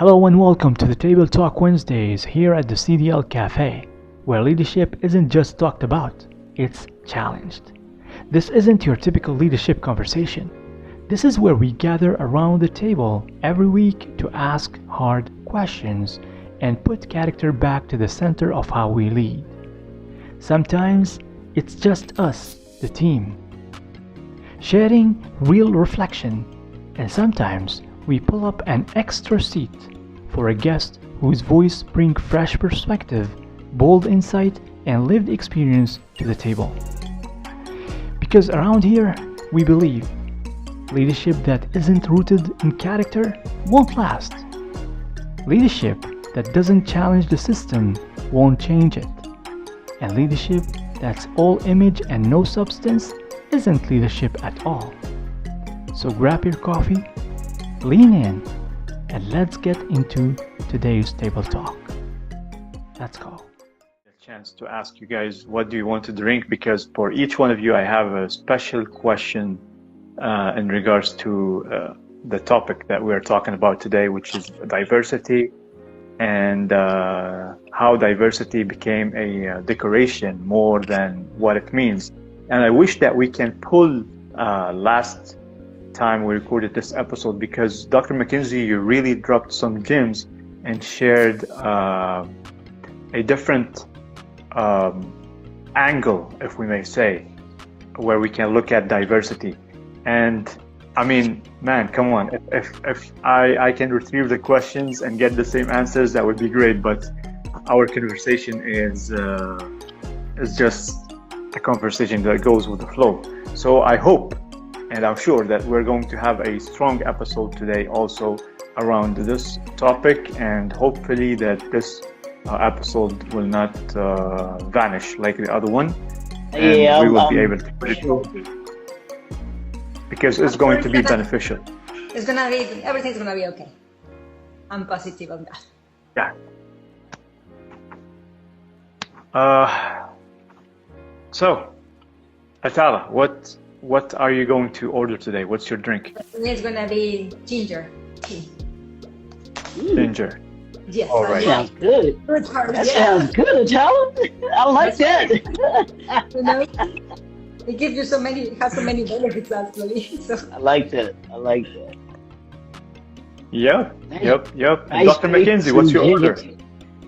Hello and welcome to the Table Talk Wednesdays here at the CDL Café, where leadership isn't just talked about, it's challenged. This isn't your typical leadership conversation. This is where we gather around the table every week to ask hard questions and put character back to the center of how we lead. Sometimes it's just us, the team, sharing real reflection, and sometimes we pull up an extra seat for a guest whose voice brings fresh perspective, bold insight, and lived experience to the table. Because around here, we believe leadership that isn't rooted in character won't last. Leadership that doesn't challenge the system won't change it. And leadership that's all image and no substance isn't leadership at all. So grab your coffee, lean in, and let's get into today's table talk. Let's go. A chance to ask you guys, what do you want to drink? Because for each one of you, I have a special question in regards to the topic that we're talking about today, which is diversity and how diversity became a decoration more than what it means. And I wish that we can pull last time we recorded this episode, because Dr. McKenzie, you really dropped some gems and shared a different angle, if we may say, where we can look at diversity. And I mean, man, come on, if I can retrieve the questions and get the same answers, that would be great. But our conversation is just a conversation that goes with the flow. So I hope, and I'm sure that we're going to have a strong episode today also around this topic, and hopefully that this episode will not vanish like the other one, and we will be able to put it through, because it's going to be beneficial. It's gonna be, everything's gonna be okay. I'm positive on that. Yeah. So, Atala, what are you going to order today? What's your drink? It's gonna be ginger tea. Ginger. Yes. All right. Sounds good. That sounds good, Atala. I like that. You know, it gives you it has so many benefits actually. So. I like that. Yep. And Nice Dr. McKenzie, what's your order? tea.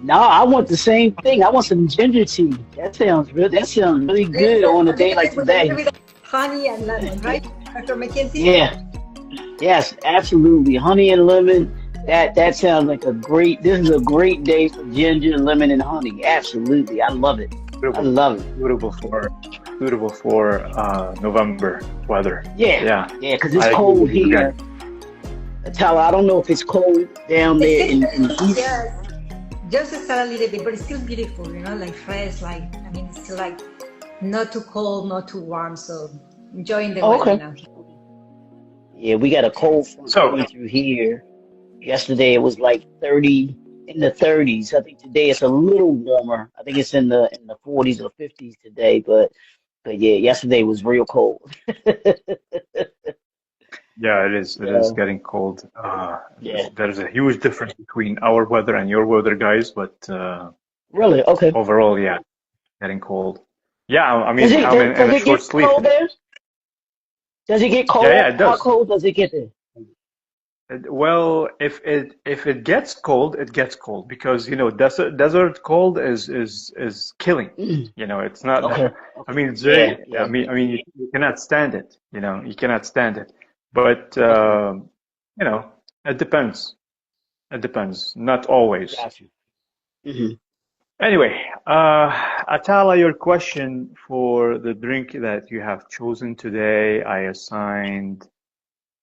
No, I want the same thing. I want some ginger tea. That sounds really good on a day like today. Honey and lemon, right, Dr. McKenzie? Yeah. Yes, absolutely. Honey and lemon. That sounds like this is a great day for ginger, lemon, and honey. Absolutely. I love it. I love it. Suitable for November weather. Yeah, because it's cold here. Atala, I don't know if it's cold down there in the east. Yes. Just a little bit, but it's still beautiful, like fresh, it's still like not too cold, not too warm, so enjoying the weather now. Yeah, we got a cold front coming through here. Yesterday it was like 30 in the 30s. I think today it's a little warmer. I think it's in the 40s or 50s today, but yeah, yesterday was real cold. Yeah, it is. It is getting cold. There's a huge difference between our weather and your weather, guys. But really, okay. Overall, yeah, getting cold. Yeah, I'm in a short sleep. Does it get cold? Yeah, it does. How cold does it get there? Well, if it gets cold, it gets cold, because desert cold is killing. It's not. Okay. I mean, it's very. Yeah. I mean, you cannot stand it. You cannot stand it. But it depends. It depends. Not always. Gotcha. Mm-hmm. Anyway, Atala, your question for the drink that you have chosen today, I assigned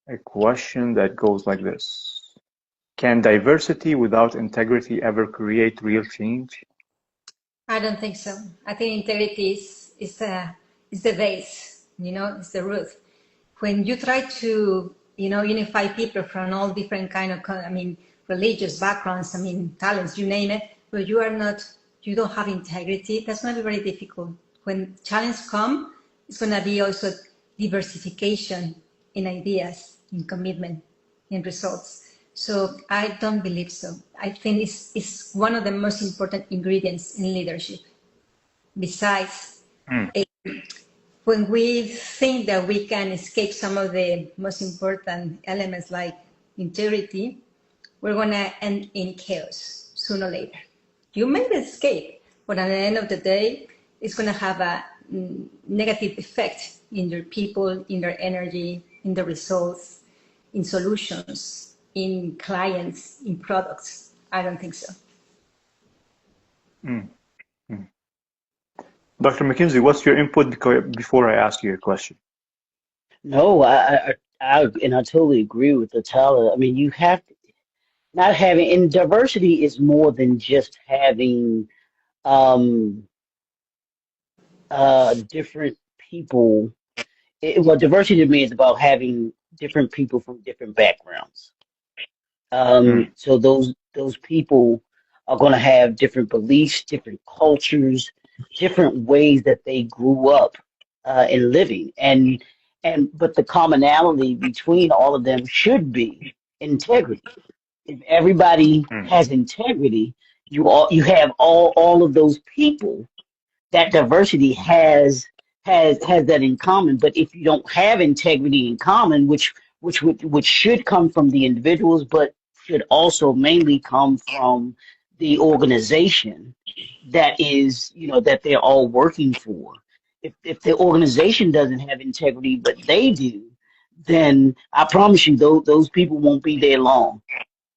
a question that goes like this: can diversity without integrity ever create real change? I don't think so. I think integrity is the base. It's the root. When you try to unify people from all different kind of religious backgrounds, talents, you name it, but you don't have integrity, that's going to be very difficult. When challenges come, it's going to be also diversification in ideas, in commitment, in results. So I don't believe so. I think it's one of the most important ingredients in leadership. Besides, eh, when we think that we can escape some of the most important elements like integrity, we're going to end in chaos sooner or later. You may escape, but at the end of the day, it's going to have a negative effect in your people, in their energy, in the results, in solutions, in clients, in products. I don't think so. Dr. McKinsey, what's your input before I ask you a question? No, and I totally agree with Tyler. I mean, you have not having, and diversity is more than just having um different people. Well, diversity to me is about having different people from different backgrounds. So those people are going to have different beliefs, different cultures, different ways that they grew up in living, and but the commonality between all of them should be integrity. If everybody has integrity, you have all of those people. That diversity has that in common. But if you don't have integrity in common, which should come from the individuals, but should also mainly come from the organization that is, that they're all working for. If the organization doesn't have integrity, but they do, then I promise you, those people won't be there long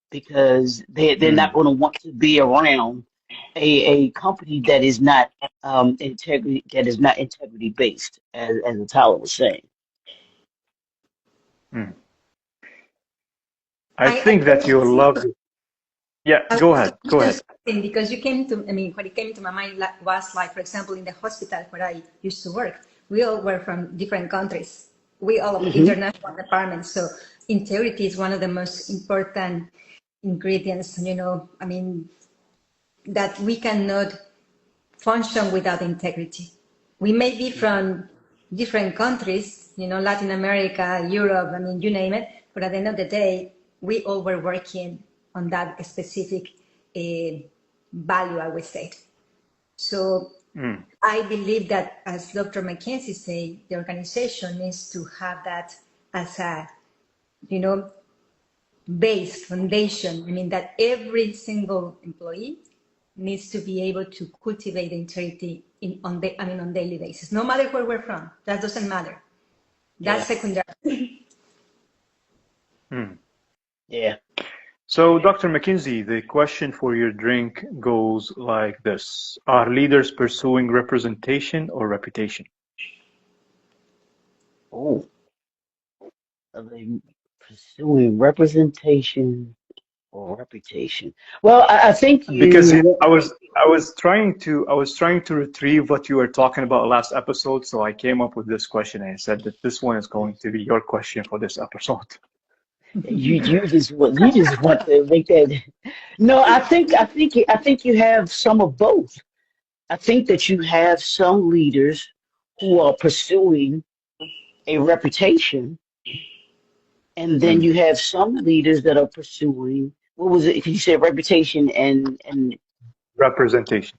because they're not going to want to be around a company that is not integrity based, as Tyler was saying. I think that you'll love it. Yeah, go ahead. Go ahead. Because you came to, I mean, what it came to my mind was like, for example, in the hospital where I used to work, we all were from different countries. We all of international departments. So integrity is one of the most important ingredients, I mean, that we cannot function without integrity. We may be from different countries, Latin America, Europe, I mean, you name it, but at the end of the day, we all were working on that specific value, I would say. So I believe that, as Dr. McKenzie said, the organization needs to have that as a, base foundation. I mean, that every single employee needs to be able to cultivate integrity on daily basis, no matter where we're from. That doesn't matter. That's secondary. Yeah. So, Dr. McKinsey, the question for your drink goes like this. Are leaders pursuing representation or reputation? Oh, are they pursuing representation or reputation? Well, I think Because I was trying to retrieve what you were talking about last episode, so I came up with this question and I said that this one is going to be your question for this episode. you just want to make that. No, I think you have some of both. I think that you have some leaders who are pursuing a reputation, and then you have some leaders that are pursuing, what was it? You said reputation Representation.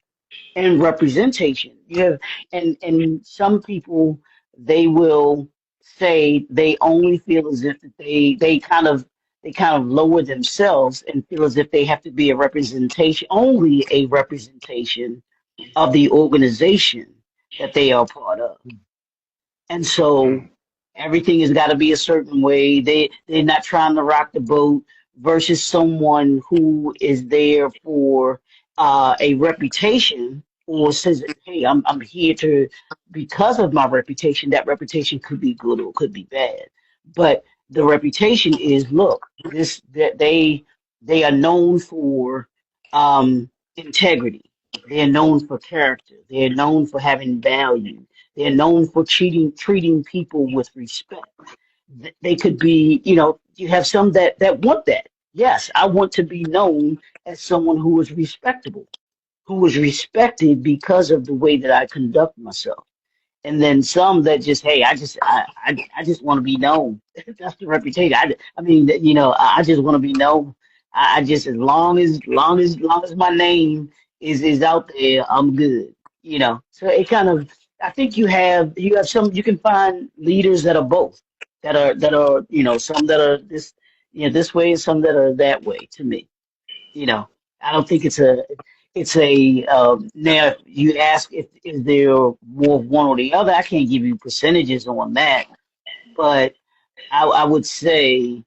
and representation. You have and some people, they will say they only feel as if that they kind of lower themselves and feel as if they have to be only a representation of the organization that they are part of. And so everything has got to be a certain way. They're not trying to rock the boat versus someone who is there for a reputation or says, "Hey, I'm here to because of my reputation. That reputation could be good or could be bad, but the reputation is look this that they are known for integrity. They're known for character. They're known for having value. They're known for treating people with respect. They could be, you have some that want that. Yes, I want to be known as someone who is respectable, who is respected because of the way that I conduct myself. and then some that just, hey, I just want to be known. That's the reputation. I mean, I just want to be known. I just, as long as my name is out there, I'm good. So it kind of, I think you have some, you can find leaders that are both, that are some that are this way and some that are that way. To me, you know, I don't think it's a now if you ask if is there more of one or the other, I can't give you percentages on that, but I would say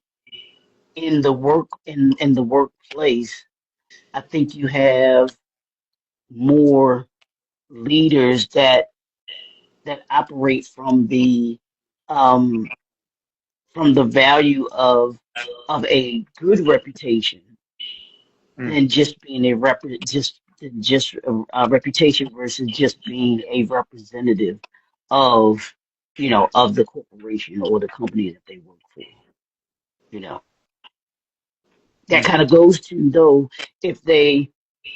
in the workplace, I think you have more leaders that operate um from the value of a good reputation Mm. than just being just a reputation versus just being a representative of of the corporation or the company that they work for. You know that Mm. kind of goes to, though, if they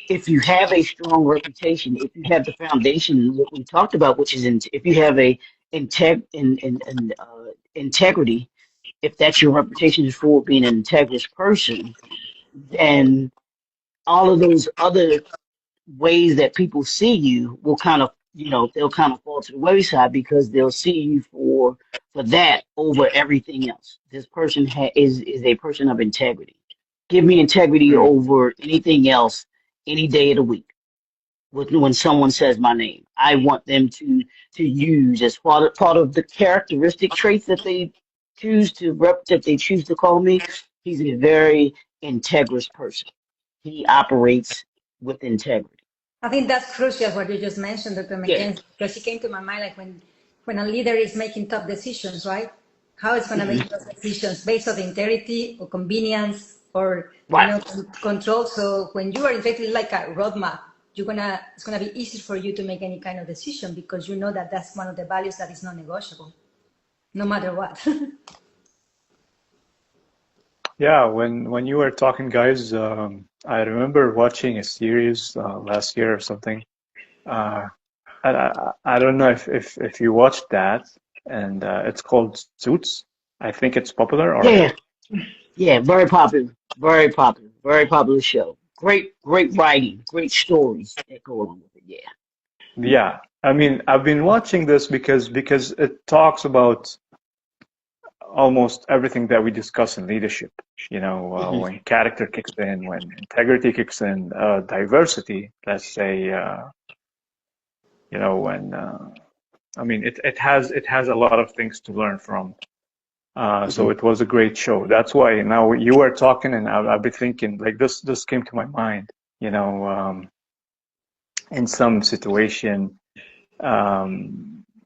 if you have a strong reputation, if you have the foundation, what we talked about, which is if you have a integrity, if that's your reputation is for being an integrous person, then all of those other ways that people see you will kind of they'll kind of fall to the wayside because they'll see you for that over everything else. This person is a person of integrity. Give me integrity Mm. over anything else any day of the week. When someone says my name, I want them to use as part of the characteristic traits that they choose to call me. He's a very integrous person. He operates with integrity. I think that's crucial what you just mentioned, Dr. Yeah. McKenzie, because it came to my mind like when a leader is making tough decisions, right? How is going to Hmm. make those decisions based on integrity or convenience or Right. control. So when you are exactly like a roadmap, it's gonna be easy for you to make any kind of decision because you know that that's one of the values that is non-negotiable, no matter what. Yeah, when you were talking, guys, I remember watching a series last year or something. Uh, I don't know if you watched that, and it's called Suits. I think it's popular, or Yeah. Yeah. Very popular. Very popular. Very popular show. Great writing. Great stories that go along with it. Yeah. yeah. I mean, I've been watching this because it talks about almost everything that we discuss in leadership. Hmm. When character kicks in, when integrity kicks in, diversity, let's say, when I mean, it has a lot of things to learn from. So Hmm. it was a great show. That's why now you were talking, and I've been thinking like this came to my mind. In some situation,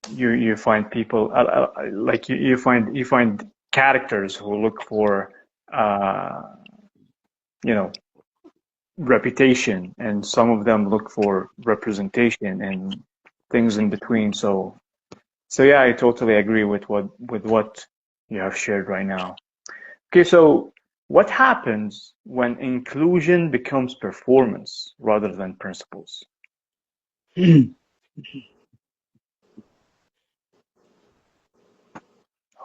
you find people like you find characters who look for uh, you know reputation, and some of them look for representation and things in between. So yeah, I totally agree with what you have shared right now. Okay, so what happens when inclusion becomes performance rather than principles?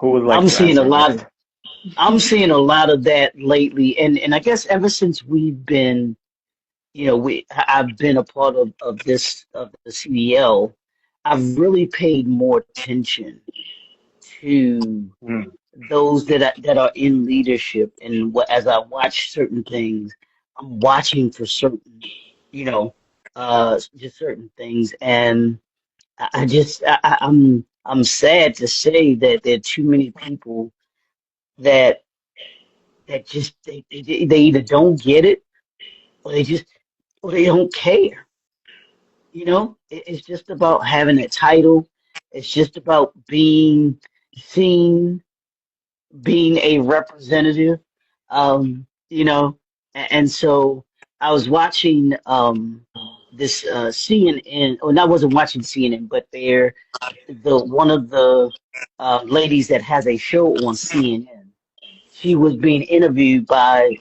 Who would like I'm to seeing a answer lot that? of I'm seeing a lot of that lately, and I guess ever since we've been, I've been a part of the CDL. I've really paid more attention to Mm, those that are in leadership, and as I watch certain things, I'm watching for certain, just certain things, and I'm sad to say that there are too many people that just they either don't get it, or they don't care. It's just about having a title. It's just about being seen, being a representative. And so I was watching this CNN, or I wasn't watching CNN, but the one of the ladies that has a show on CNN. She was being interviewed by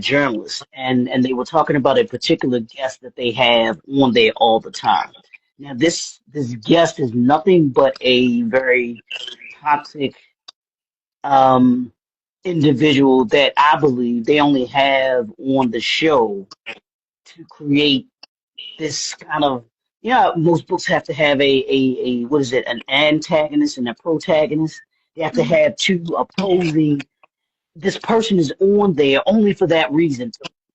journalists, and they were talking about a particular guest that they have on there all the time. Now, this guest is nothing but a very toxic um, individual that I believe they only have on the show to create this kind of, most books have to have a what is it, an antagonist and a protagonist. They have to have two opposing. This person is on there only for that reason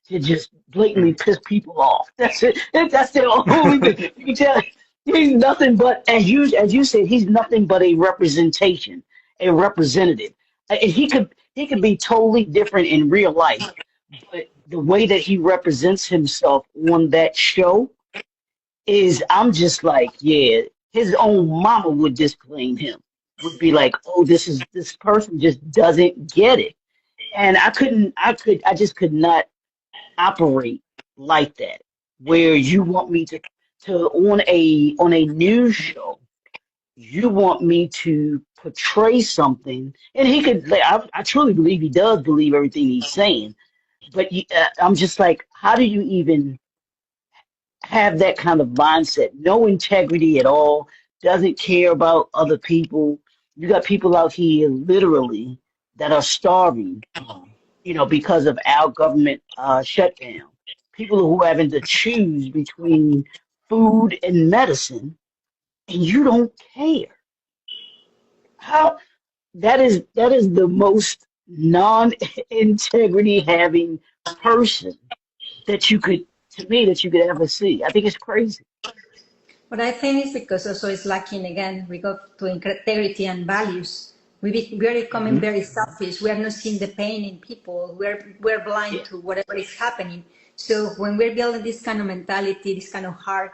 to just blatantly piss people off. That's it. That's the only thing. You can tell he's nothing but, as you said, he's nothing but a representation, a representative. And he could be totally different in real life, but the way that he represents himself on that show is, I'm just like, yeah, his own mama would disclaim him. Would be like, oh, this person just doesn't get it. And I just could not operate like that, where you want me to on a news show, you want me to portray something, and he could, like, I truly believe he does believe everything he's saying, but I'm just like, how do you even have that kind of mindset? No integrity at all, doesn't care about other people. You got people out here literally that are starving, because of our government shutdown. People who are having to choose between food and medicine, and you don't care. How that is the most non-integrity having person that you could, to me, that you could ever see. I think it's crazy. What I think is because also it's lacking again, we go to integrity and values. We are becoming Hmm. very selfish. We are not seeing the pain in people. We're blind Yeah, to whatever is happening. So when we're building this kind of mentality, this kind of heart,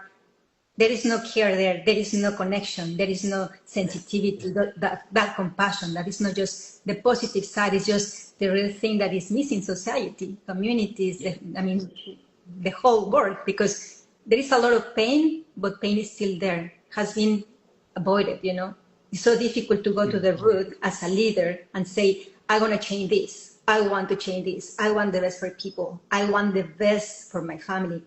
there is no care there. There is no connection. There is no sensitivity, that compassion. That is not just the positive side. It's just the real thing that is missing society, communities. yeah, I mean, the whole world, because there is a lot of pain, but pain is still there, has been avoided, It's so difficult to go to the root as a leader and say, I want to change this. I want to change this. I want the best for people. I want the best for my family.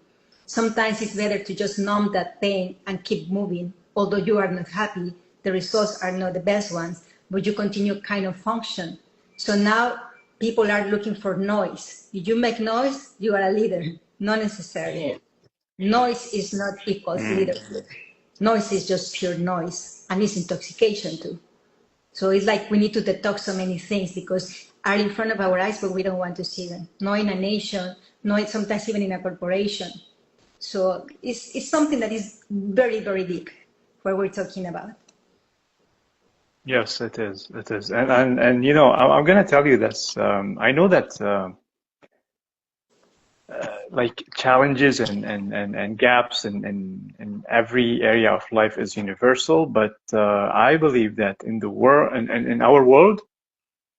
Sometimes it's better to just numb that pain and keep moving. Although you are not happy, the results are not the best ones, but you continue kind of function. So now people are looking for noise. If you make noise, you are a leader. Not necessarily. yeah, Noise is not equals leadership. Noise is just pure noise, and it's intoxication too. So it's like we need to detox so many things because are in front of our eyes, but we don't want to see them. Not in a nation, not sometimes even in a corporation. So it's something that is very, very deep what we're talking about. Yes, it is. It is. And I'm gonna tell you this. I know that like challenges and gaps in every area of life is universal, but I believe that in the world and in our world,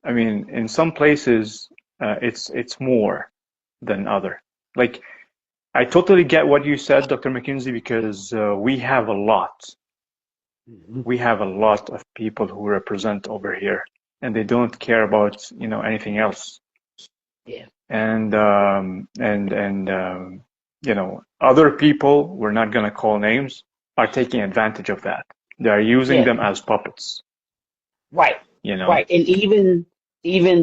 I mean, in some places, it's more than other. Like, I totally get what you said, Dr. McKinsey, because we have a lot. mhm, We have a lot of people who represent over here, and they don't care about, anything else. yeah, And other people, we're not gonna call names, are taking advantage of that. They are using yeah. them as puppets, Right, you know. right. And even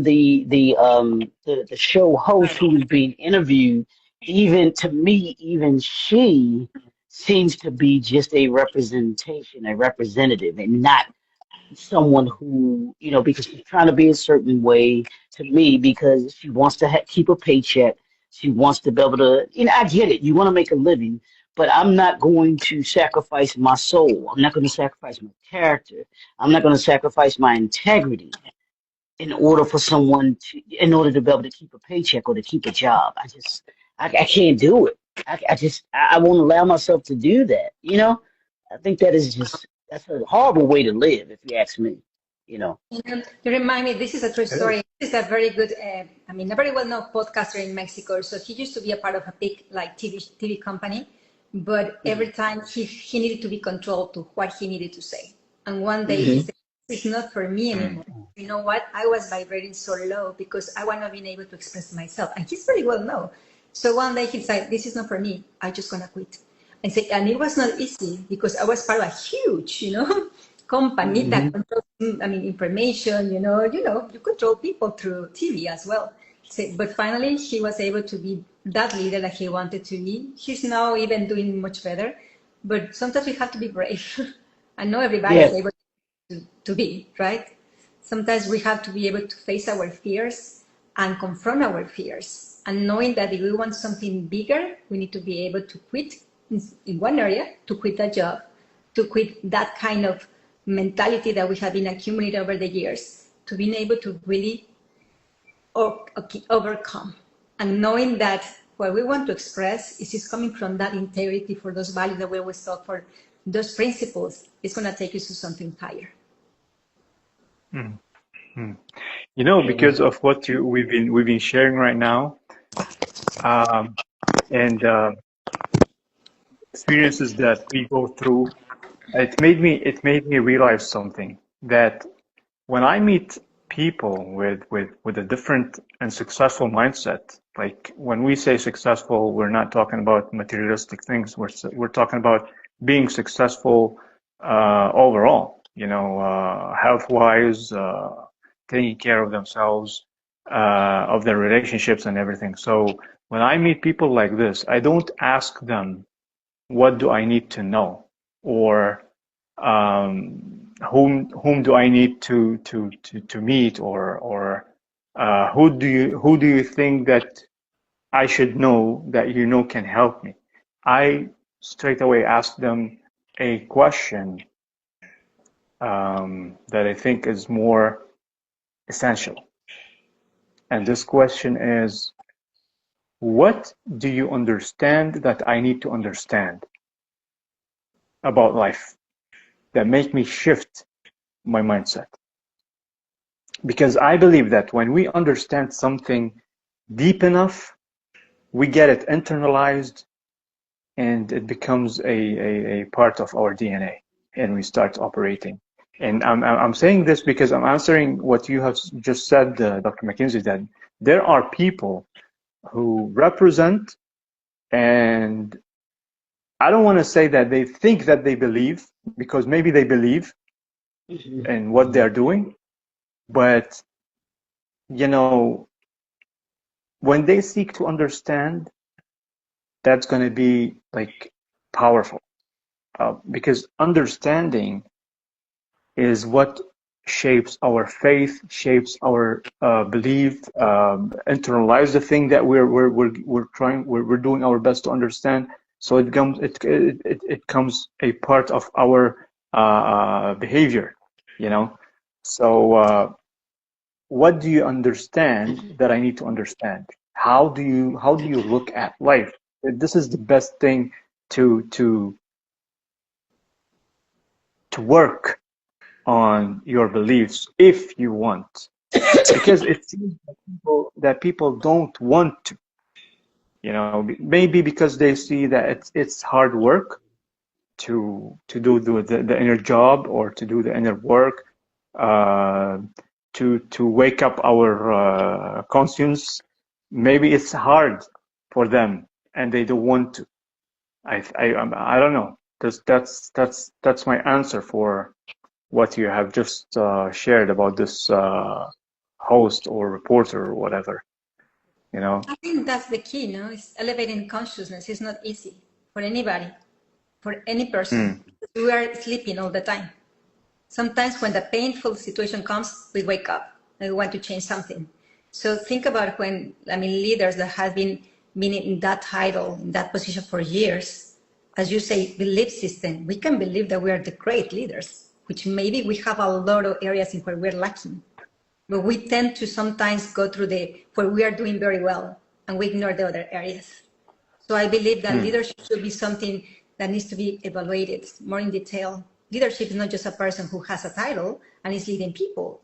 the show host who was being interviewed, even to me, even she seems to be just a representation, a representative, and not someone who, because she's trying to be a certain way, to me, because she wants to keep a paycheck. She wants to be able to, I get it. You want to make a living, but I'm not going to sacrifice my soul. I'm not going to sacrifice my character. I'm not going to sacrifice my integrity in order to be able to keep a paycheck or to keep a job. I can't do it. I won't allow myself to do that. I think that's a horrible way to live, if you ask me. You know. You remind me, this is a true It is. story. This is a very good, a very well-known podcaster in Mexico. So he used to be a part of a big like TV company, but every time he needed to be controlled to what he needed to say. And one day he Hmm. said, it's not for me Mm. anymore. You know what? I was vibrating so low because I was not being able to express myself. And he's very well known. So one day he said, this is not for me. I'm just going to quit. And it was not easy because I was part of a huge, company that controls, information, you control people through TV as well. So, but finally, he was able to be that leader that he wanted to be. He's now even doing much better. But sometimes we have to be brave. I know everybody is able to be, right? Sometimes we have to be able to face our fears and confront our fears. And knowing that if we want something bigger, we need to be able to quit in one area, to quit that job, to quit that kind of mentality that we have been accumulating over the years, to being able to really overcome. And knowing that what we want to express is coming from that integrity for those values that we always talk for, those principles, it's going to take you to something higher. Because of what we've been sharing right now, and experiences that we go through, it made me realize something, that when I meet people with a different and successful mindset, like when we say successful, we're not talking about materialistic things. We're talking about being successful overall. Health-wise, taking care of themselves, of their relationships and everything. So when I meet people like this, I don't ask them, what do I need to know, or whom do I need to meet, or who do you think that I should know that can help me. I straight away ask them a question that I think is more essential, and this question is, what do you understand that I need to understand about life that make me shift my mindset? Because I believe that when we understand something deep enough, we get it internalized and it becomes a part of our DNA, and we start operating. And I'm saying this because I'm answering what you have just said, Dr. McKinsey, that there are people who represent, and I don't want to say that they think that they believe, because maybe they believe in what they're doing, but when they seek to understand, that's going to be like powerful, because understanding is what shapes our faith, shapes our belief, internalize the thing that we're doing our best to understand. So it comes a part of our behavior, So what do you understand that I need to understand? How do you look at life? This is the best thing to work on your beliefs if you want, because it seems that people don't want to, maybe because they see that it's hard work to do the inner job, or to do the inner work, to wake up our conscience. Maybe it's hard for them and they don't want to. I don't know. That's my answer for what you have just shared about this host or reporter or whatever. I think that's the key. It's elevating consciousness. It's not easy for anybody, for any person. We are sleeping all the time. Sometimes when the painful situation comes, we wake up and we want to change something. So think about when, leaders that have been in that title, in that position for years, as you say, belief system, we can believe that we are the great leaders, which maybe we have a lot of areas in where we're lacking. But we tend to sometimes go through where we are doing very well and we ignore the other areas. So I believe that leadership should be something that needs to be evaluated more in detail. Leadership is not just a person who has a title and is leading people.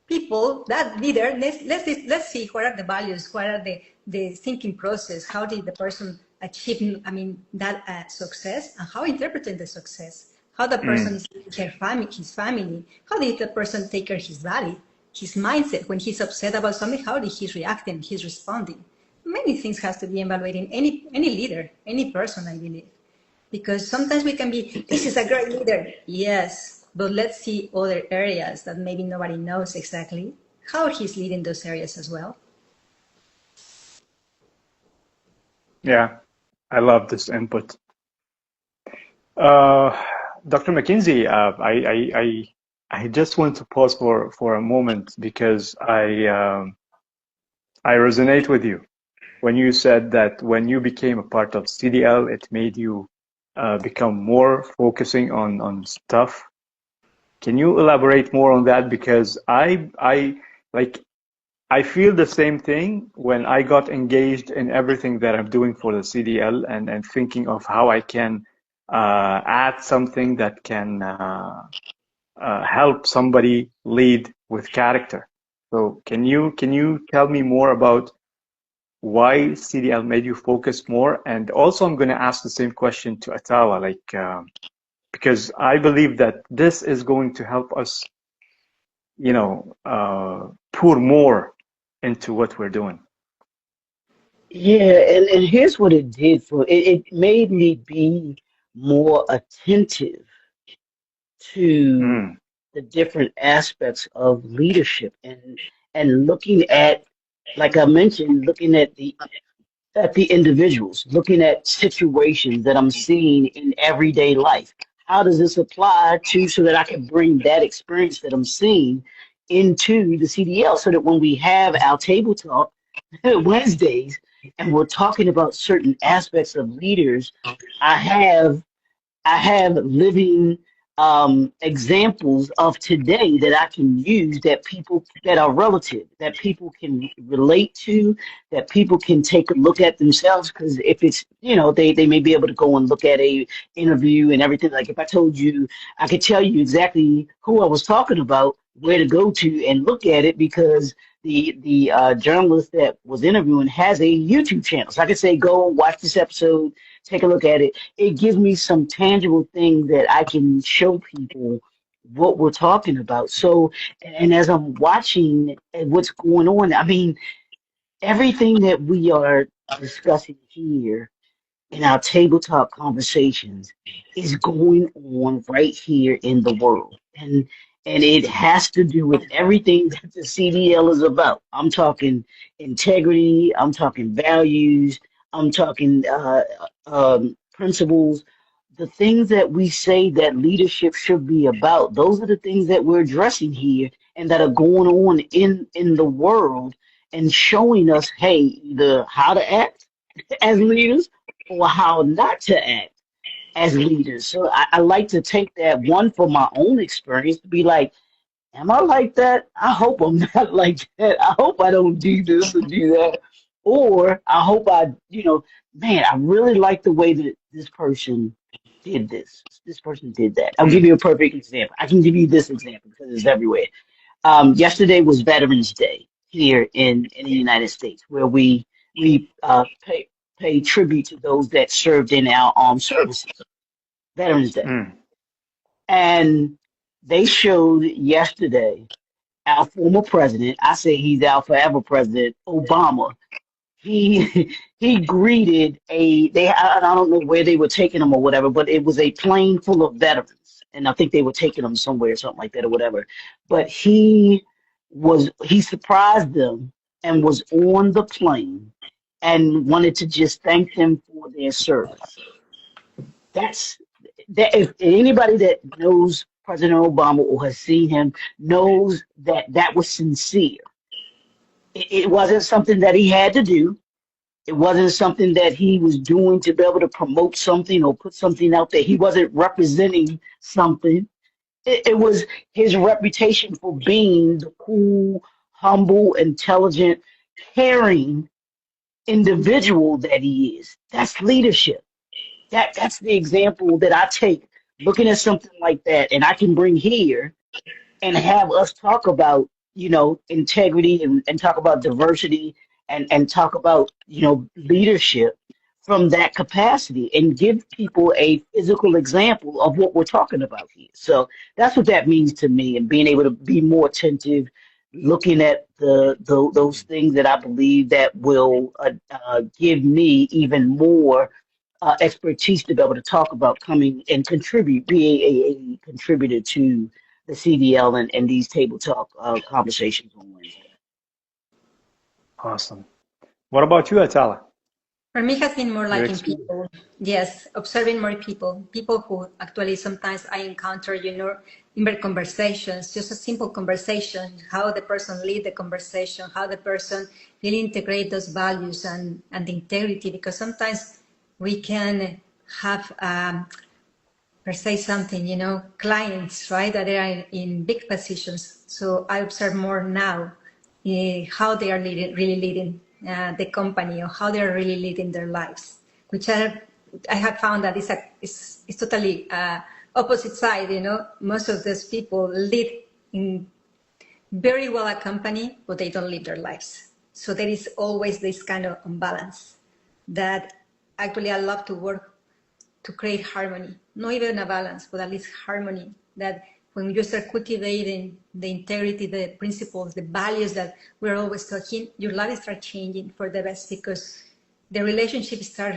That leader, let's see what are the values, what are the thinking process, how did the person achieve, that success, and how interpreting the success, how the person is his family, how did the person take care of his body, his mindset, when he's upset about something, how did he react and he's responding. Many things has to be evaluated in any leader, any person, I believe. Because sometimes we can be, this is a great leader, yes, but let's see other areas that maybe nobody knows exactly how he's leading those areas as well. Yeah, I love this input. Dr. McKinsey, I just want to pause for a moment because I resonate with you when you said that when you became a part of CDL, it made you become more focusing on stuff. Can you elaborate more on that? Because I feel the same thing when I got engaged in everything that I'm doing for the CDL and thinking of how I can add something that can help somebody lead with character. So can you tell me more about why CDL made you focus more? And also, I'm going to ask the same question to Atala, because I believe that this is going to help us, pour more into what we're doing. Yeah, and here's what it did for it made me be more attentive to Mm, the different aspects of leadership and looking at, like I mentioned, looking at the individuals, looking at situations that I'm seeing in everyday life. How does this apply to so that I can bring that experience that I'm seeing into the CDL so that when we have our table talk Wednesdays and we're talking about certain aspects of leaders, I have I have living examples of today that I can use that people that are relative, that people can relate to, that people can take a look at themselves. Because if it's, they may be able to go and look at a interview and everything. Like if I told you, I could tell you exactly who I was talking about, where to go to and look at it because the journalist that was interviewing has a YouTube channel. So I could say, go watch this episode, take a look at it. It gives me some tangible thing that I can show people what we're talking about. So, and as I'm watching what's going on, I mean, everything that we are discussing here in our tabletop conversations is going on right here in the world. And it has to do with everything that the CDL is about. I'm talking integrity, I'm talking values, I'm talking principles, the things that we say that leadership should be about. Those are the things that we're addressing here and that are going on in the world and showing us, hey, either how to act as leaders or how not to act as leaders. So I like to take that one for my own experience to be like, am I like that? I hope I'm not like that. I hope I don't do this or do that. Or I hope man, I really like the way that this person did this. This person did that. I'll give mm, you a perfect example. I can give you this example because it's everywhere. Yesterday was Veterans Day here in the United States, where we pay tribute to those that served in our armed services. Veterans Day, mm, and they showed yesterday our former president. I say he's our forever president, Obama. He he greeted I don't know where they were taking him or whatever, but it was a plane full of veterans, and I think they were taking him somewhere, something like that or whatever. But he surprised them and was on the plane and wanted to just thank them for their service. That's that. If anybody that knows President Obama or has seen him knows that that was sincere. It wasn't something that he had to do. It wasn't something that he was doing to be able to promote something or put something out there. He wasn't representing something. It was his reputation for being the cool, humble, intelligent, caring individual that he is. That's leadership. That's the example that I take looking at something like that, and I can bring here and have us talk about, integrity and talk about diversity and talk about, leadership from that capacity and give people a physical example of what we're talking about here. So that's what that means to me, and being able to be more attentive, looking at those things that I believe that will give me even more expertise to be able to talk about coming and contribute, be a contributor to the CDL and these table talk conversations on Wednesday. Awesome. What about you, Atala? For me, it has been more Your like in experience? people. Yes, observing more people who actually sometimes I encounter, in their conversations, just a simple conversation, how the person lead the conversation, how the person really integrate those values and integrity, because sometimes we can have per se something, clients, right, that are in big positions. So I observe more now how they are really leading the company, or how they are really leading their lives, which I have found that is totally opposite side. Most of those people lead in very well a company, but they don't live their lives. So there is always this kind of imbalance that actually I love to work to create harmony, not even a balance, but at least harmony. That when you start cultivating the integrity, the principles, the values that we're always talking, your life starts changing for the best, because the relationships start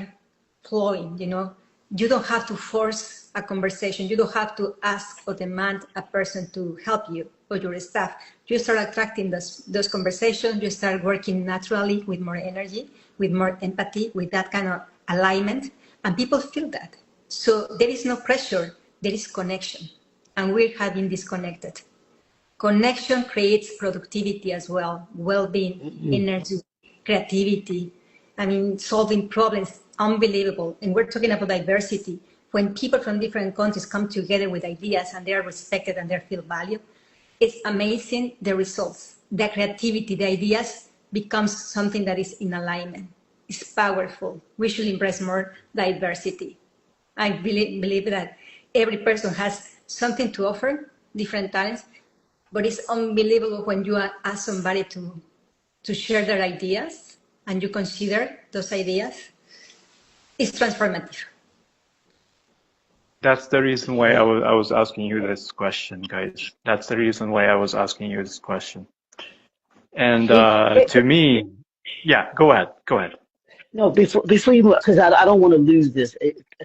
flowing. You don't have to force a conversation. You don't have to ask or demand a person to help you or your staff. You start attracting those conversations. You start working naturally with more energy, with more empathy, with that kind of alignment, and people feel that. So there is no pressure, there is connection, and we have been disconnected. Connection creates productivity as well, well-being, energy, creativity. I mean, solving problems, unbelievable. And we're talking about diversity. When people from different countries come together with ideas and they are respected and they feel valued, it's amazing the results. The creativity, the ideas becomes something that is in alignment. It's powerful. We should embrace more diversity. I believe that every person has something to offer, different talents, but it's unbelievable when you ask somebody to share their ideas and you consider those ideas. It's transformative. That's the reason why I was asking you this question, guys. That's the reason why I was asking you this question. And to me, yeah, go ahead. Go ahead. No, before you, because I don't want to lose this.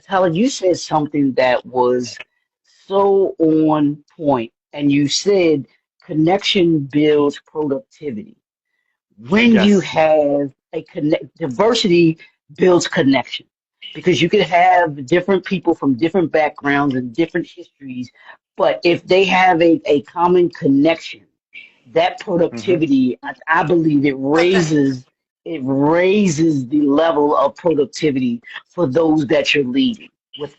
Tyler, you said something that was so on point, and you said connection builds productivity. When you Yes. have diversity builds connection, because you can have different people from different backgrounds and different histories, but if they have a common connection, that Mm-hmm. productivity, I believe it raises the level of productivity for those that you're leading,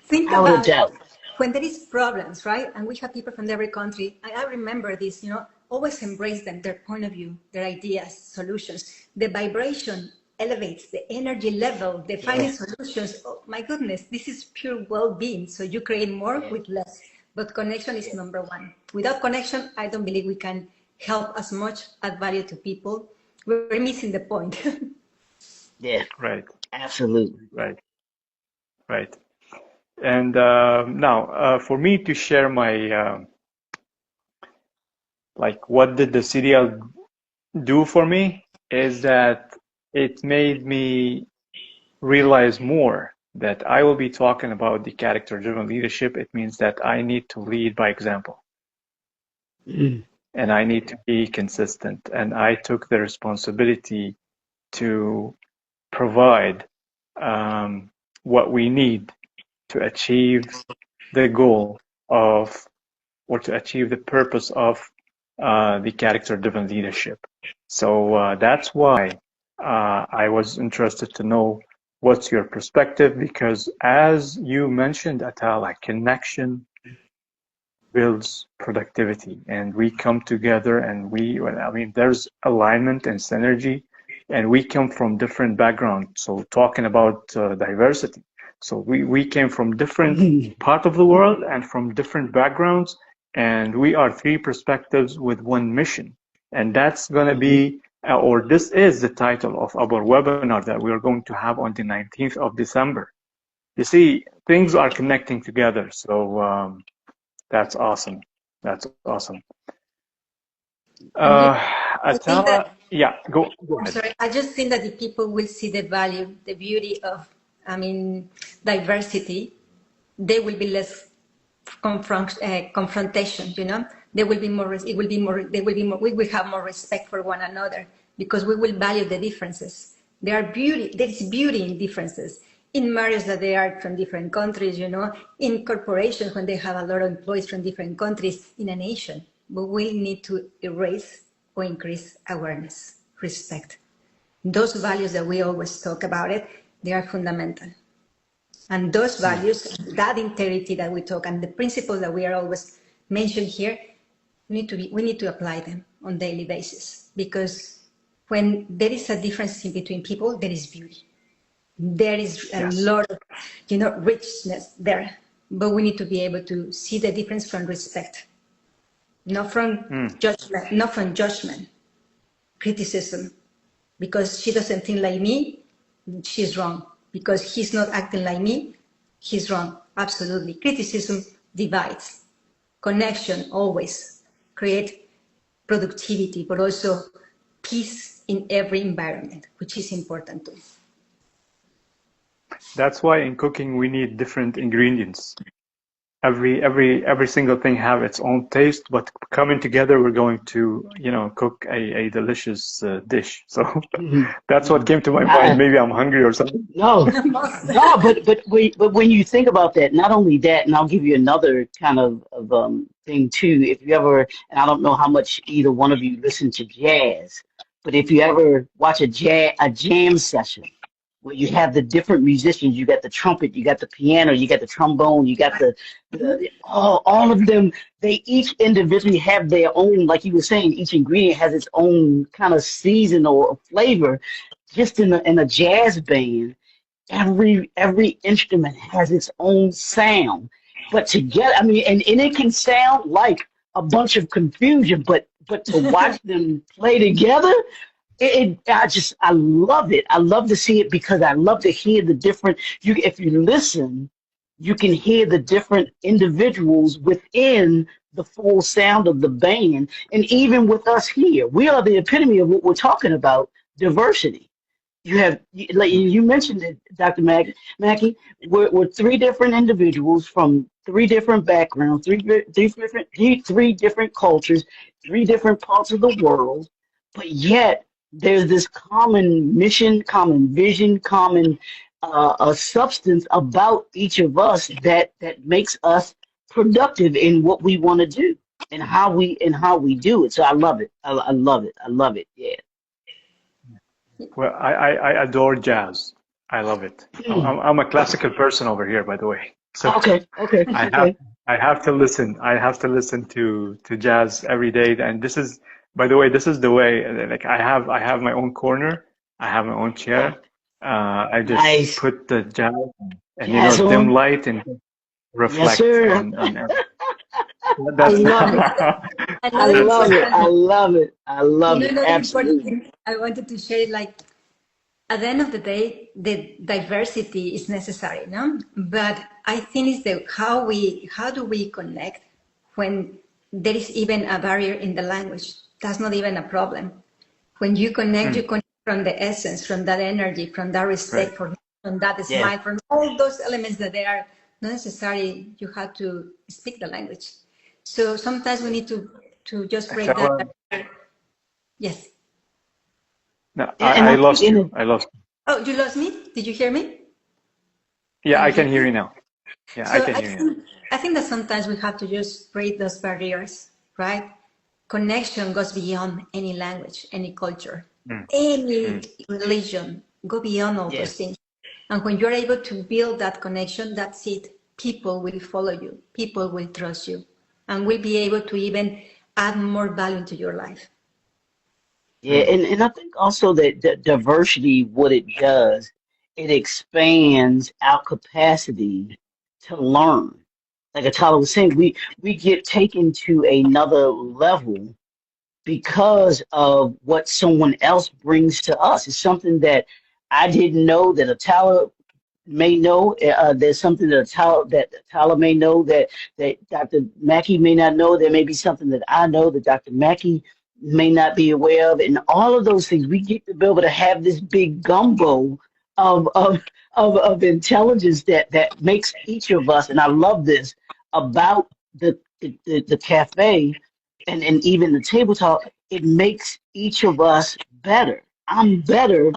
Think without a about doubt. when there is problems, right? And we have people from every country. I remember this, always embrace them, their point of view, their ideas, solutions. The vibration elevates the energy level, the finding Yeah, solutions. Oh my goodness, this is pure well-being. So you create more yeah, with less. But connection is yeah, number one. Without connection, I don't believe we can help as much, add value to people. We're missing the point. yeah, Right. absolutely. Right. Right. And now, for me to share my like, what did the CDL do for me is that it made me realize more that I will be talking about the character-driven leadership. It means that I need to lead by example Mm, and I need to be consistent. And I took the responsibility to provide what we need to achieve the goal of, or to achieve the purpose of the character-driven leadership. So that's why I was interested to know what's your perspective, because as you mentioned, Atala, connection builds productivity, and we come together and I mean, there's alignment and synergy, and we come from different backgrounds. So talking about diversity. So we came from different mm, part of the world and from different backgrounds, and we are three perspectives with one mission. And that's going to mm. be, or this is the title of our webinar that we are going to have on the 19th of December. You see, things are connecting together. So that's awesome. That's awesome. And I think that Atala, yeah, go I'm ahead. sorry. I just think that the people will see the value, the beauty of I mean, diversity, there will be less confrontation. You know, there will be more. It will be more. There will be more. We will have more respect for one another because we will value the differences. There is beauty in differences. In marriages that they are from different countries, you know, in corporations when they have a lot of employees from different countries, in a nation. But we need to erase or increase awareness, respect. Those values that we always talk about it, they are fundamental. And those values, that integrity that we talk, and the principles that we are always mentioned here, we need to apply them on a daily basis. Because when there is a difference in between people, there is beauty. There is a lot of, you know, richness there. But we need to be able to see the difference from respect, not from judgment, criticism. Because she doesn't think like me, she's wrong. Because he's not acting like me, he's wrong. Absolutely. Criticism divides. Connection always create productivity, but also peace in every environment, which is important too. That's why in cooking we need different ingredients. Every single thing have its own taste, but coming together we're going to, you know, cook a delicious dish. So that's what came to my mind. Maybe I'm hungry or something. No, but when you think about that, not only that, and I'll give you another kind of thing too. If you ever, and I don't know how much either one of you listen to jazz, but if you ever watch a jam session, where you have the different musicians, you got the trumpet, you got the piano, you got the trombone, you got all of them, they each individually have their own, like you were saying, each ingredient has its own kind of season or flavor. Just in a jazz band, every instrument has its own sound. But together, I mean, and it can sound like a bunch of confusion, but to watch them play together, I love it. I love to see it because I love to hear the different. If you listen, you can hear the different individuals within the full sound of the band, and even with us here, we are the epitome of what we're talking about: diversity. You have, like you mentioned it, Dr. Mackey. We're three different individuals from three different backgrounds, three different cultures, three different parts of the world, but yet there's this common mission, common vision, common a substance about each of us that makes us productive in what we want to do and how we do it. So I love it. I love it. I love it. Yeah. Well, I adore jazz. I love it. I'm a classical person over here, by the way. So okay. I have to listen. I have to listen to jazz every day. And this is, by the way, this is the way. Like I have my own corner. I have my own chair. I just put the jazz and you know, dim light and reflect on I love it. I love it. I love it. I love it. Absolutely. I wanted to share, like, at the end of the day, the diversity is necessary, no? But I think it's how do we connect when there is even a barrier in the language? That's not even a problem. When you connect, you connect from the essence, from that energy, from that respect, from that smile, from all those elements that they are not necessary. You have to speak the language. So sometimes we need to just break that. Yes. No, I lost you. I lost you. Oh, you lost me? Did you hear me? Yeah, I can hear you now. Yeah, I can hear you. I think that sometimes we have to just break those barriers, right? Connection goes beyond any language, any culture, any religion, go beyond all those things. And when you're able to build that connection, that's it. People will follow you. People will trust you and will be able to even add more value to your life. Yeah, and I think also that diversity, what it does, it expands our capacity to learn. Like Atala was saying, we get taken to another level because of what someone else brings to us. It's something that I didn't know that Atala may know. There's something that Atala may know that Dr. Mackey may not know. There may be something that I know that Dr. Mackey may not be aware of. And all of those things, we get to be able to have this big gumbo of intelligence that makes each of us, and I love this about the cafe and even the table talk, it makes each of us better. I'm better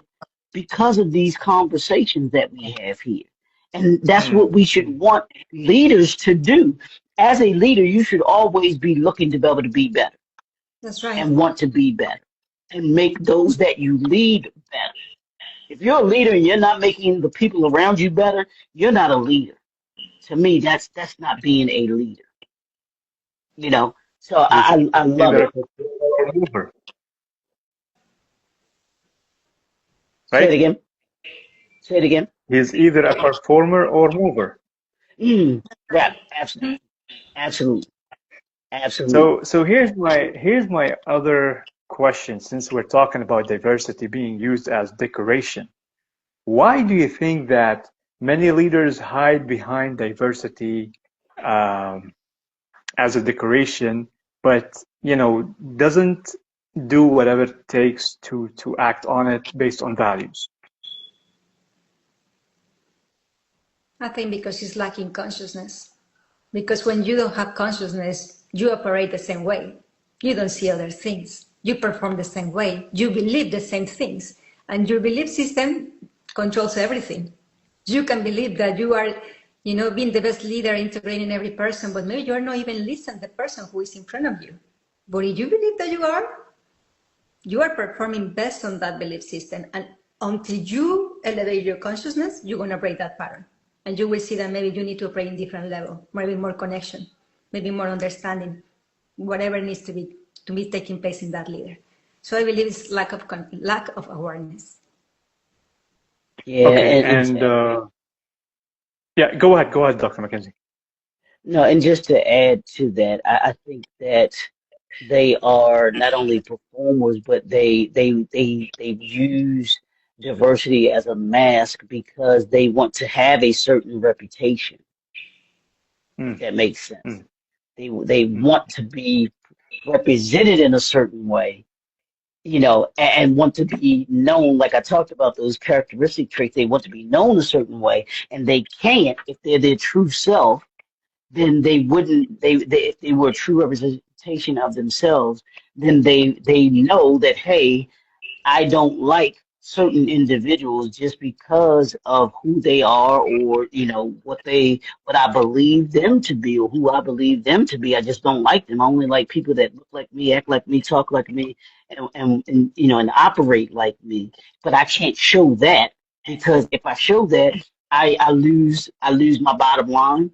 because of these conversations that we have here. And that's what we should want leaders to do. As a leader, you should always be looking to be able to be better That's right. and want to be better and make those that you lead better. If you're a leader and you're not making the people around you better, you're not a leader. To me, that's not being a leader. You know, so He's I love either it. a performer or mover, Say it right? again. Say it again. He's either a performer or mover. Right. Absolutely. Absolutely. Absolutely. So here's my other question. Since we're talking about diversity being used as decoration, why do you think that many leaders hide behind diversity um, as a decoration, but doesn't do whatever it takes to act on it based on values? I think because he's lacking consciousness. Because when you don't have consciousness, you operate the same way. You don't see other things. You perform the same way. You believe the same things. And your belief system controls everything. You can believe that you are, being the best leader, integrating every person, but maybe you're not even listening to the person who is in front of you. But if you believe that you are performing based on that belief system. And until you elevate your consciousness, you're going to break that pattern. And you will see that maybe you need to operate in different level, maybe more connection, maybe more understanding, whatever needs to be taking place in that leader. So I believe it's lack of awareness. Yeah, Okay, and and yeah, go ahead, Dr. McKenzie. no, and just to add to that, I think that they are not only performers, but they use diversity as a mask because they want to have a certain reputation, if Mm, that makes sense. mm, They mm, want to be represented in a certain way, and want to be known. Like I talked about those characteristic traits, they want to be known a certain way, and they can't if they're their true self. Then they wouldn't. They if they were a true representation of themselves, then they know that, hey, I don't like certain individuals just because of who they are, or what I believe them to be, or who I believe them to be. I just don't like them. I only like people that look like me, act like me, talk like me, and operate like me. But I can't show that, because if I show that, I lose my bottom line.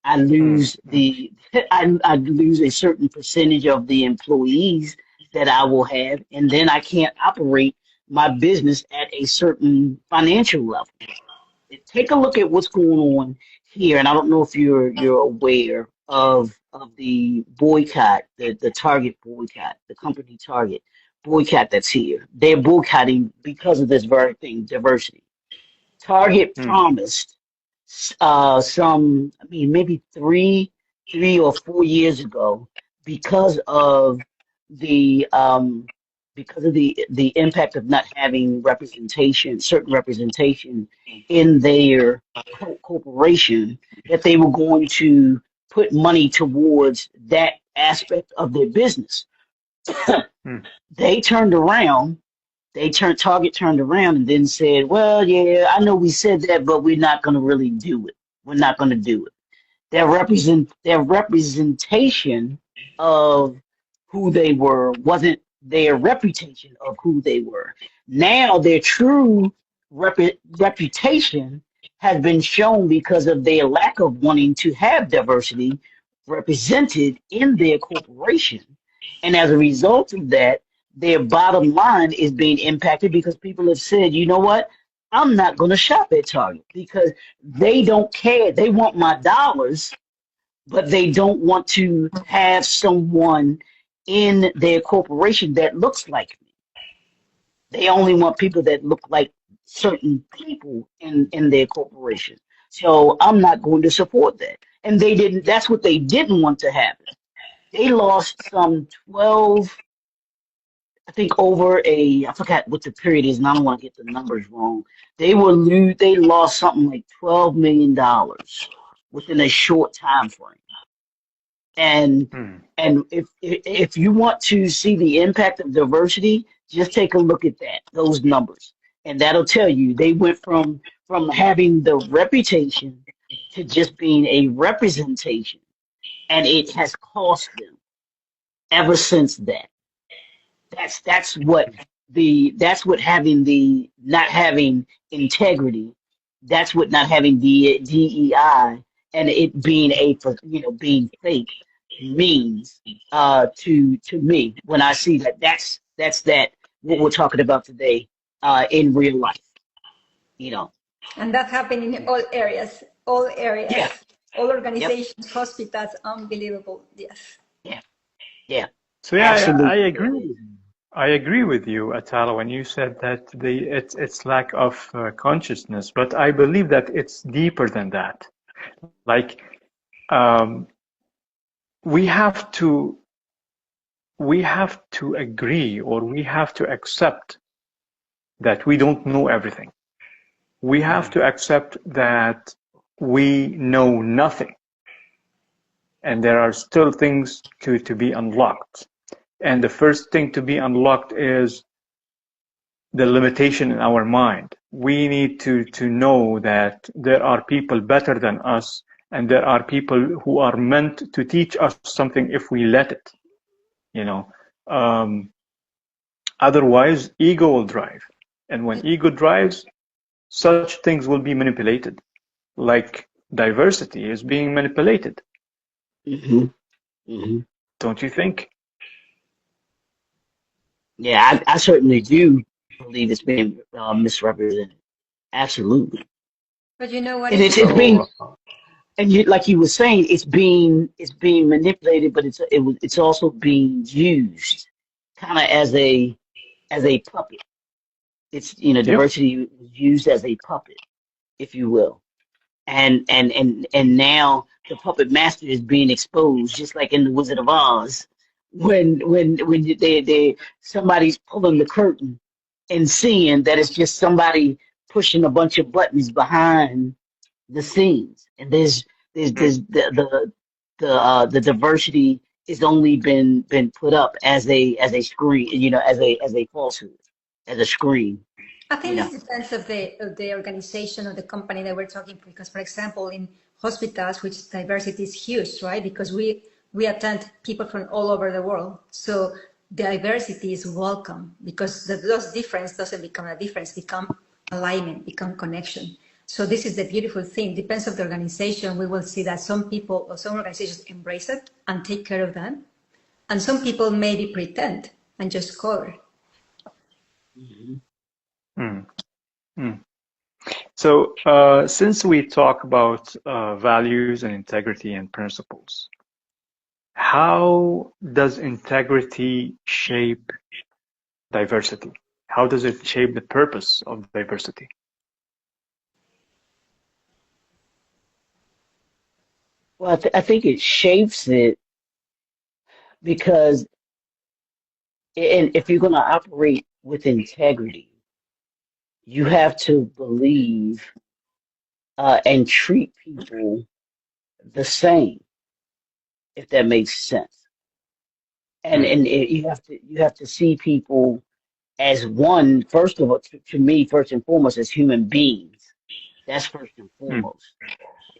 I mm, lose mm. the I lose a certain percentage of the employees that I will have, and then I can't operate my business at a certain financial level. Take a look at what's going on here, and I don't know if you're aware of the boycott, the Target boycott, the company Target boycott that's here. They're boycotting because of this very thing, diversity. Target Mm. promised I mean, maybe 3 or 4 years ago, because of the the impact of not having certain representation in their corporation, that they were going to put money towards that aspect of their business. Mm. They turned around Target turned around and then said, well, yeah, I know we said that, but we're not going to really do it. We're not going to do it. Their representation of who they were wasn't their reputation of who they were. Now their true reputation has been shown because of their lack of wanting to have diversity represented in their corporation. And as a result of that, their bottom line is being impacted because people have said, you know what? I'm not going to shop at Target because they don't care. They want my dollars, but they don't want to have someone in their corporation that looks like me. They only want people that look like certain people in their corporation. So I'm not going to support that. And that's what they didn't want to happen. They lost some 12, I think I forgot what the period is, and I don't want to get the numbers wrong. They lost something like $12 million within a short time frame. And Mm. and if you want to see the impact of diversity, just take a look at those numbers, and that'll tell you they went from having the reputation to just being a representation, and it has cost them ever since that. That's what having the not having integrity. That's what not having the DEI and it being being fake means to me when I see that. That's that what we're talking about today in real life. You know. And that happened in all Yeah. areas, all Yep. organizations, hospitals, unbelievable. Yes. Yeah. Yeah. So yeah, I Absolutely. agree. I agree with you, Atala, when you said that it's lack of consciousness, but I believe that it's deeper than that. Like um, we have to agree, or we have to accept that we don't know everything. We have to accept that we know nothing, and there are still things to be unlocked. And the first thing to be unlocked is the limitation in our mind. We need to know that there are people better than us, and there are people who are meant to teach us something if we let it. You know, otherwise ego will drive, and when ego drives, such things will be manipulated. Like diversity is being manipulated. Hmm. Hmm. Don't you think? Yeah, I certainly do believe it's being misrepresented. Absolutely. But you know what And is it's being So and like you were saying, it's being manipulated, but it's also being used kind of as a puppet. It's yep. diversity was used as a puppet, if you will, and now the puppet master is being exposed, just like in the Wizard of Oz, when they somebody's pulling the curtain and seeing that it's just somebody pushing a bunch of buttons behind the scenes, and there's the diversity is only been put up as a screen, as a falsehood, as a screen, I you think know. it depends of the organization or the company that we're talking. Because, for example, in hospitals, which diversity is huge, right? Because we attend people from all over the world, so diversity is welcome because those difference doesn't become a difference, become alignment, become connection. So this is the beautiful thing. Depends of the organization. We will see that some people or some organizations embrace it and take care of that, and some people maybe pretend and just cover. Mhm. Mm, mm. So since we talk about values and integrity and principles, how does integrity shape diversity? How does it shape the purpose of diversity? Well, I think it shapes it because, and if you're going to operate with integrity, you have to believe and treat people the same, if that makes sense. Mm, You have to see people as one. First of all, to me, first and foremost, as human beings. That's first and mm, foremost.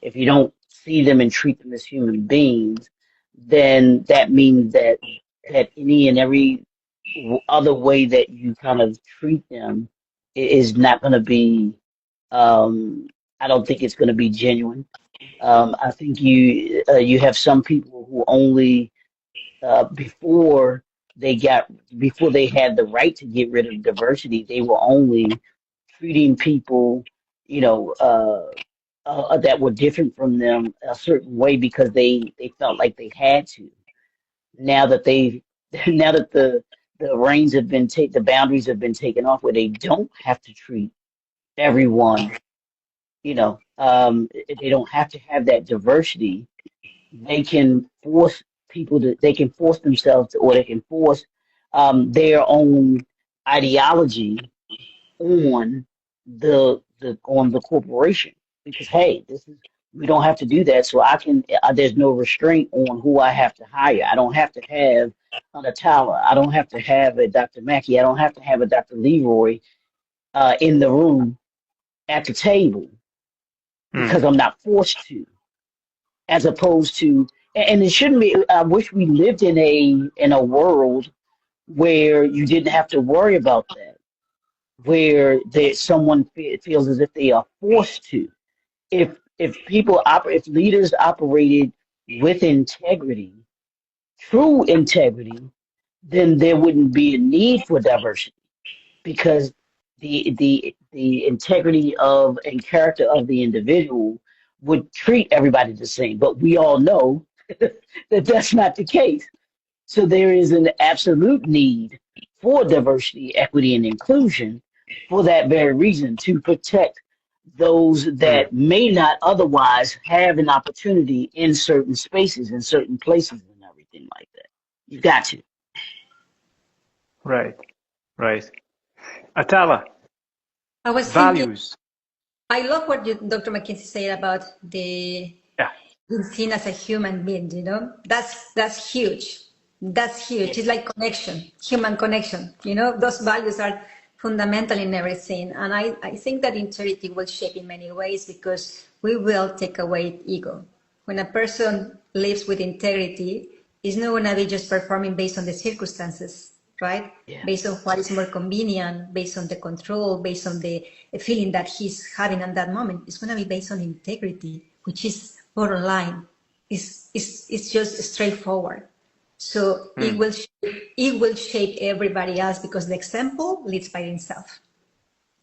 If you don't see them and treat them as human beings, then that means that any and every other way that you kind of treat them is not going to be. I don't think it's going to be genuine. I think you have some people who only before before they had the right to get rid of diversity, they were only treating people, you know, that were different from them a certain way because they felt like they had to. Now that they now that the reins have been taken, the boundaries have been taken off, where they don't have to treat everyone, they don't have to have that diversity. They can force they can force themselves or they can force their own ideology on the corporation, because hey, this is, we don't have to do that, so I can, there's no restraint on who I have to hire. I don't have to have a Natala. I don't have to have a Dr. Mackey. I don't have to have a Dr. Leroy in the room at the table because I'm not forced to, as opposed to, and it shouldn't be. I wish we lived in a world where you didn't have to worry about that, where someone feels as if they are forced to. If leaders operated with integrity, true integrity, then there wouldn't be a need for diversity, because the integrity of and character of the individual would treat everybody the same. But we all know that that's not the case. So there is an absolute need for diversity, equity, and inclusion for that very reason, to protect those that may not otherwise have an opportunity in certain spaces, in certain places, and everything like that. You got to. Right, right. Atala, I was thinking, values. I love what Dr. McKinsey said about the Yeah. being seen as a human being, you know, that's huge. That's huge. It's like connection, human connection. You know, those values are fundamental in everything. And I think that integrity will shape in many ways, because we will take away ego. When a person lives with integrity, it's not going to be just performing based on the circumstances, right? Yeah. Based on what is more convenient, based on the control, based on the feeling that he's having at that moment. It's going to be based on integrity, which is bottom line. It's just straightforward. So it will shape everybody else, because the example leads by himself.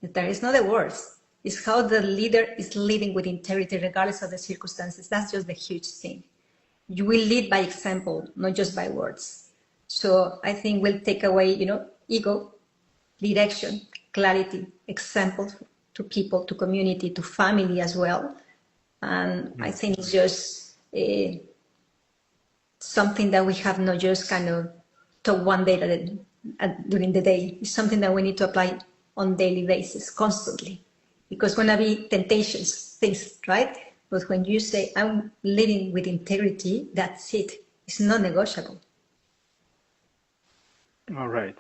There is not the words. It's how the leader is living with integrity regardless of the circumstances. That's just the huge thing. You will lead by example, not just by words. So I think we'll take away, you know, ego, direction, clarity, example to people, to community, to family as well. And I think it's just something that we have not just kind of talk one day during the day. It's something that we need to apply on daily basis, constantly, because gonna be temptations, things, right? But when you say I'm living with integrity, that's it. It's not negotiable. All right.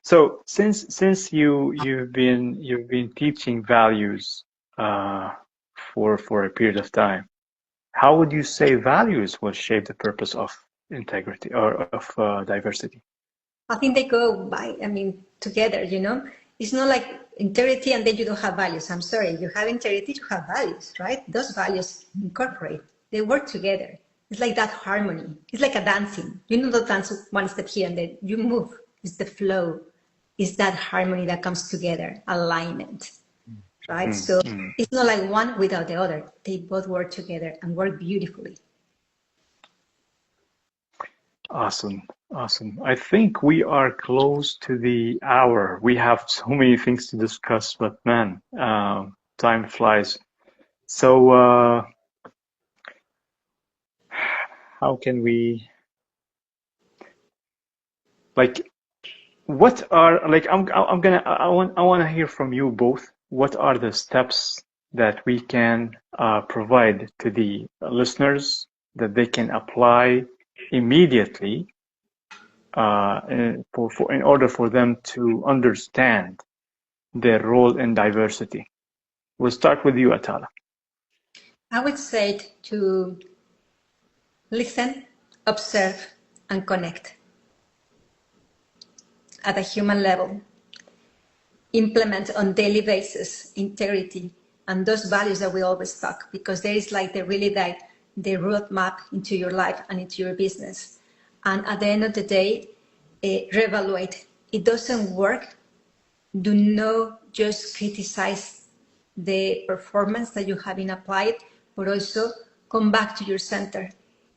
So since you've been teaching values for a period of time, how would you say values will shape the purpose of integrity or of diversity? I think they go by, I mean, together, you know? It's not like integrity and then you don't have values. I'm sorry, you have integrity, you have values, right? Those values incorporate, they work together. It's like that harmony. It's like a dancing. You know, the dance one step here and then you move. It's the flow. It's that harmony that comes together, alignment, right? So it's not like one without the other. They both work together and work beautifully. Awesome. Awesome. I think we are close to the hour. We have so many things to discuss, but man, time flies. So, how can we, like, what are, like, I want to hear from you both. What are the steps that we can provide to the listeners that they can apply immediately in order for them to understand their role in diversity? We'll start with you, Atala. I would say to listen, observe, and connect at a human level. Implement on daily basis integrity and those values that we always talk, because there is like the roadmap into your life and into your business. And at the end of the day, reevaluate. It doesn't work. Do not just criticize the performance that you have been applied, but also come back to your center.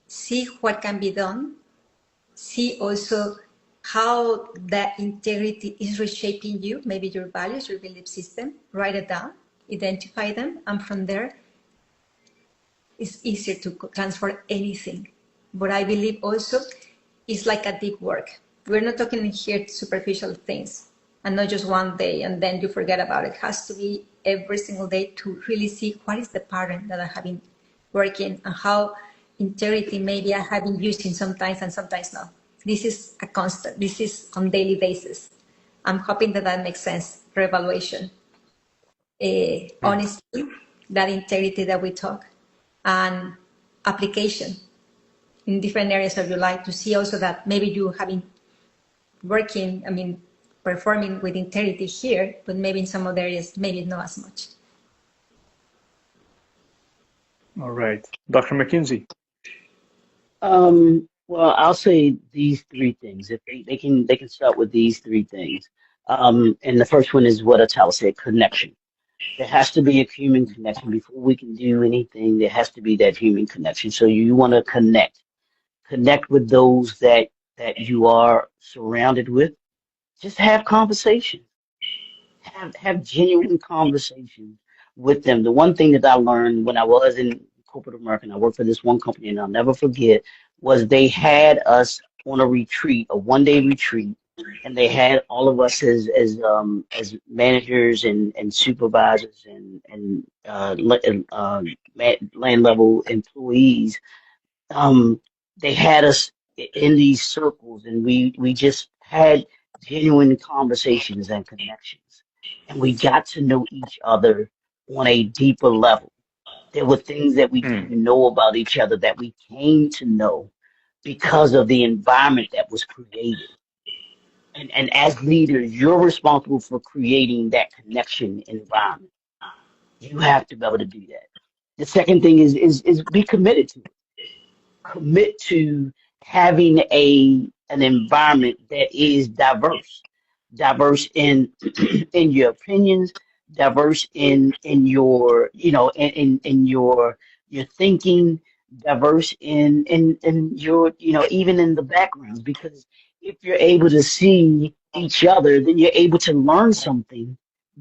See what can be done. See also how that integrity is reshaping you, maybe your values, your belief system. Write it down, identify them, and from there, it's easier to transfer anything. But I believe also it's like a deep work. We're not talking here superficial things and not just one day and then you forget about it. It has to be every single day to really see what is the pattern that I have been working and how integrity maybe I have been using sometimes and sometimes not. This is a constant. This is on daily basis. I'm hoping that that makes sense. Reevaluation, honesty, that integrity that we talk, and application in different areas of your life to see also that maybe you have been working, performing with integrity here, but maybe in some other areas, maybe not as much. All right. Dr. McKinsey. Well, I'll say these three things. If they can start with these three things. And the first one is what Atala said, connection. There has to be a human connection before we can do anything. There has to be that human connection. So you want to connect with those that you are surrounded with. Just have conversations. Have genuine conversations with them. The one thing that I learned when I was in corporate America, and I worked for this one company, and I'll never forget, was they had us on a retreat, a 1-day retreat, and they had all of us as managers and supervisors and land level employees. They had us in these circles, and we just had genuine conversations and connections, and we got to know each other on a deeper level. There were things that we didn't know about each other that we came to know because of the environment that was created. And as leaders, you're responsible for creating that connection environment. You have to be able to do that. The second thing is be committed to it. Commit to having an environment that is diverse in in your opinions, diverse in your in your thinking, diverse in your even in the backgrounds, because if you're able to see each other, then you're able to learn something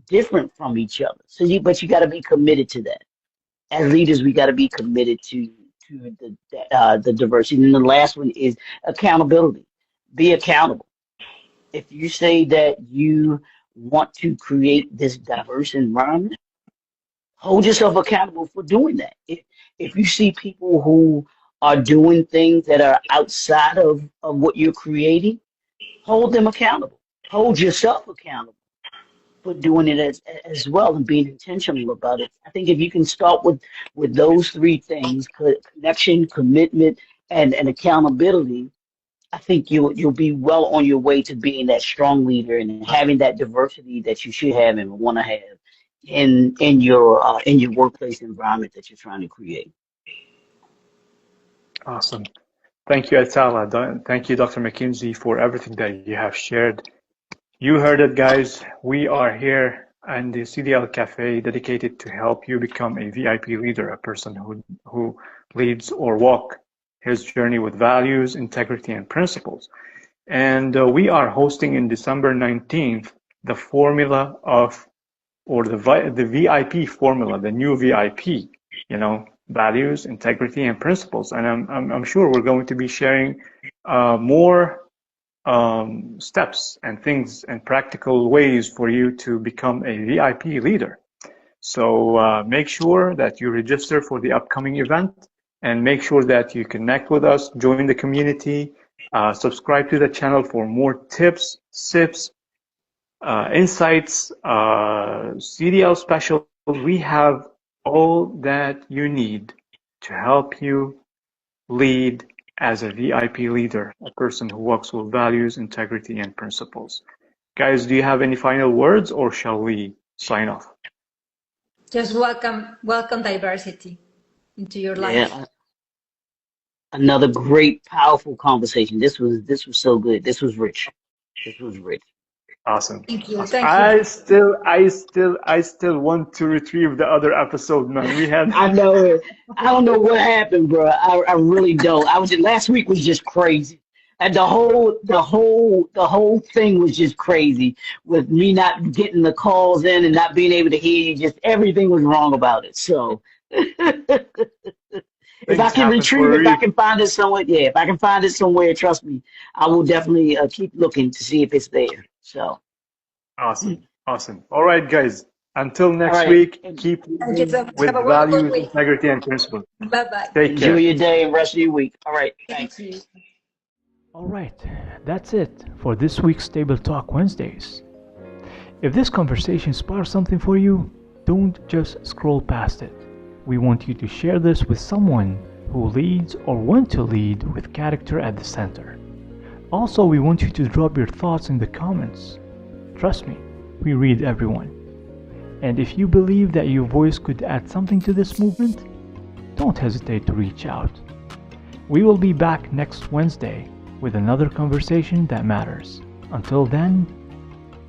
different from each other. But you got to be committed to that. As leaders, we got to be committed to the diversity. And then the last one is accountability. Be accountable. If you say that you want to create this diverse environment, hold yourself accountable for doing that. If you see people who are doing things that are outside of what you're creating, hold them accountable. Hold yourself accountable for doing it as well and being intentional about it. I think if you can start with those three things, connection, commitment, and accountability, I think you'll be well on your way to being that strong leader and having that diversity that you should have and want to have in your workplace environment that you're trying to create. Awesome. Thank you, Atala. Thank you, Dr. McKinsey, for everything that you have shared. You heard it, guys. We are here in the CDL Café, dedicated to help you become a VIP leader, a person who leads or walk his journey with values, integrity, and principles. And we are hosting in December 19th the formula of, or the VIP formula, the new VIP, values, integrity, and principles. And I'm sure we're going to be sharing more steps and things and practical ways for you to become a VIP leader. So make sure that you register for the upcoming event and make sure that you connect with us, join the community, subscribe to the channel for more tips, sips, insights, CDL specials. We have all that you need to help you lead as a VIP leader, a person who walks with values, integrity, and principles. Guys, do you have any final words, or shall we sign off? Just welcome diversity into your life. Yeah. Another great, powerful conversation. This was so good. This was rich. Awesome. Thank you. Awesome. Thank you. I still want to retrieve the other episode, man. We had. I know it. I don't know what happened, bro. I really don't. Last week was just crazy, and the whole thing was just crazy with me not getting the calls in and not being able to hear you. Just everything was wrong about it. So. If I Things can happen retrieve for a it, if I reason. can find it somewhere, yeah, if I can find it somewhere, trust me, I will definitely keep looking to see if it's there. So, Awesome. Awesome. All right, guys. Until all next right. week, keep Thank you living so much. Have with a wonderful values, week. integrity, and principle. Bye bye. Take Enjoy care. your day and rest of your week. All right. Thank Thanks. you. Alright, that's it for this week's Table Talk Wednesdays. If this conversation sparks something for you, don't just scroll past it. We want you to share this with someone who leads or want to lead with character at the center. Also, we want you to drop your thoughts in the comments. Trust me, we read everyone. And if you believe that your voice could add something to this movement, don't hesitate to reach out. We will be back next Wednesday with another conversation that matters. Until then,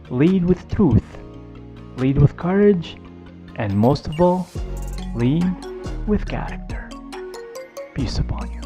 lead with truth, lead with courage, and most of all, lead with character. Peace upon you.